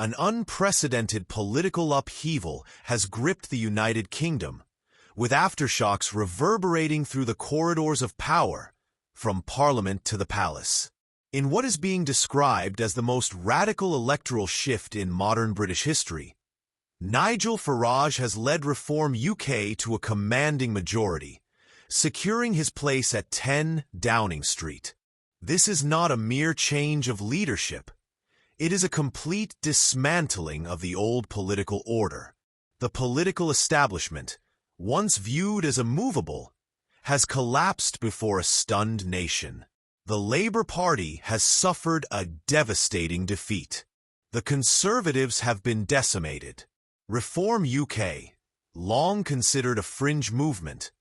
An unprecedented political upheaval has gripped the United Kingdom, with aftershocks reverberating through the corridors of power, from Parliament to the Palace. In what is being described as the most radical electoral shift in modern British history, Nigel Farage has led Reform UK to a commanding majority, securing his place at 10 Downing Street. This is not a mere change of leadership. It is a complete dismantling of the old political order. The political establishment, once viewed as immovable, has collapsed before a stunned nation. The Labour Party has suffered a devastating defeat. The Conservatives have been decimated. Reform UK, long considered a fringe movement,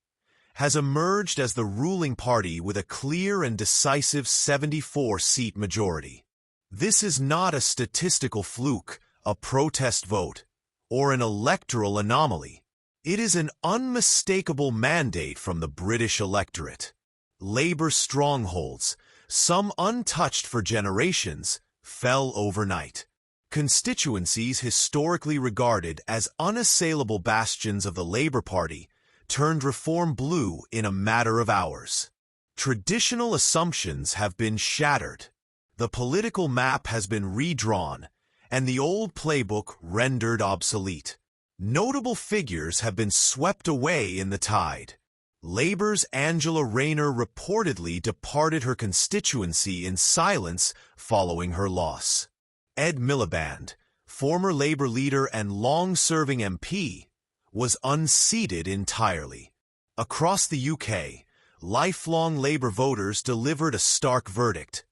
has emerged as the ruling party with a clear and decisive 74-seat majority. This is not a statistical fluke, a protest vote, or an electoral anomaly. It is an unmistakable mandate from the British electorate. Labour strongholds, some untouched for generations, fell overnight. Constituencies historically regarded as unassailable bastions of the Labour Party turned Reform blue in a matter of hours. Traditional assumptions have been shattered. The political map has been redrawn, and the old playbook rendered obsolete. Notable figures have been swept away in the tide. Labour's Angela Rayner reportedly departed her constituency in silence following her loss. Ed Miliband, former Labour leader and long-serving MP, was unseated entirely. Across the UK, lifelong Labour voters delivered a stark verdict.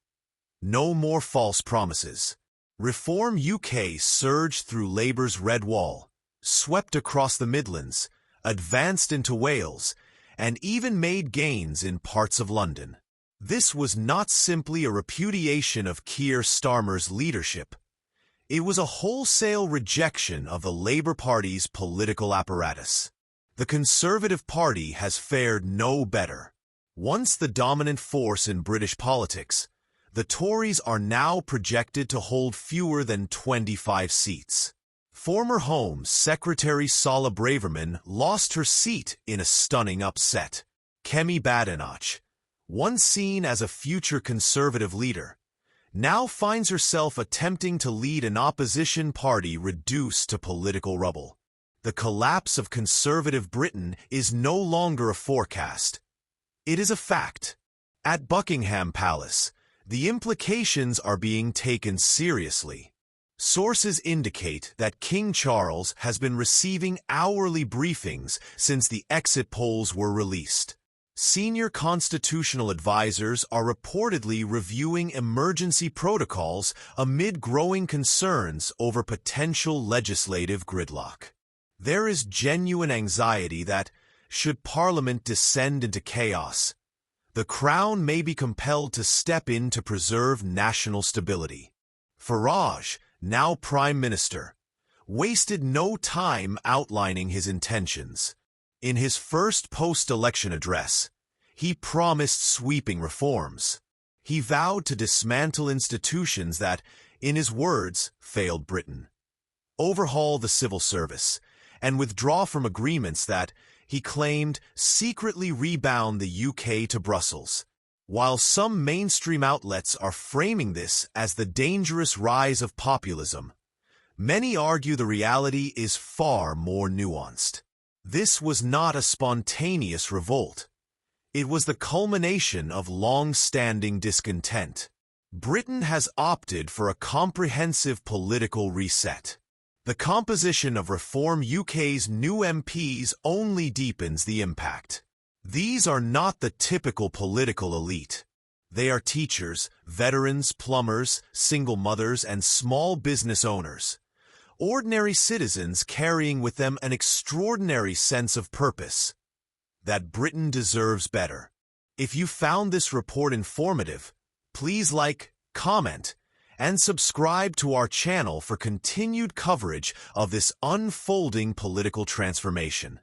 No more false promises. Reform UK surged through Labour's Red Wall, swept across the Midlands, advanced into Wales, and even made gains in parts of London. This was not simply a repudiation of Keir Starmer's leadership. It was a wholesale rejection of the Labour Party's political apparatus. The Conservative Party has fared no better. Once the dominant force in British politics, the Tories are now projected to hold fewer than 25 seats. Former Home Secretary Sala Braverman lost her seat in a stunning upset. Kemi Badenoch, once seen as a future Conservative leader, now finds herself attempting to lead an opposition party reduced to political rubble. The collapse of Conservative Britain is no longer a forecast. It is a fact. At Buckingham Palace, the implications are being taken seriously. Sources indicate that King Charles has been receiving hourly briefings since the exit polls were released. Senior constitutional advisors are reportedly reviewing emergency protocols amid growing concerns over potential legislative gridlock. There is genuine anxiety that, should Parliament descend into chaos, the Crown may be compelled to step in to preserve national stability. Farage, now Prime Minister, wasted no time outlining his intentions. In his first post-election address, he promised sweeping reforms. He vowed to dismantle institutions that, in his words, failed Britain, overhaul the civil service, and withdraw from agreements that, he claimed, secretly rebound the UK to Brussels. While some mainstream outlets are framing this as the dangerous rise of populism, many argue the reality is far more nuanced. This was not a spontaneous revolt. It was the culmination of long-standing discontent. Britain has opted for a comprehensive political reset. The composition of Reform UK's new MPs only deepens the impact. These are not the typical political elite. They are teachers, veterans, plumbers, single mothers, and small business owners. Ordinary citizens carrying with them an extraordinary sense of purpose. That Britain deserves better. If you found this report informative, please like, comment, and subscribe to our channel for continued coverage of this unfolding political transformation.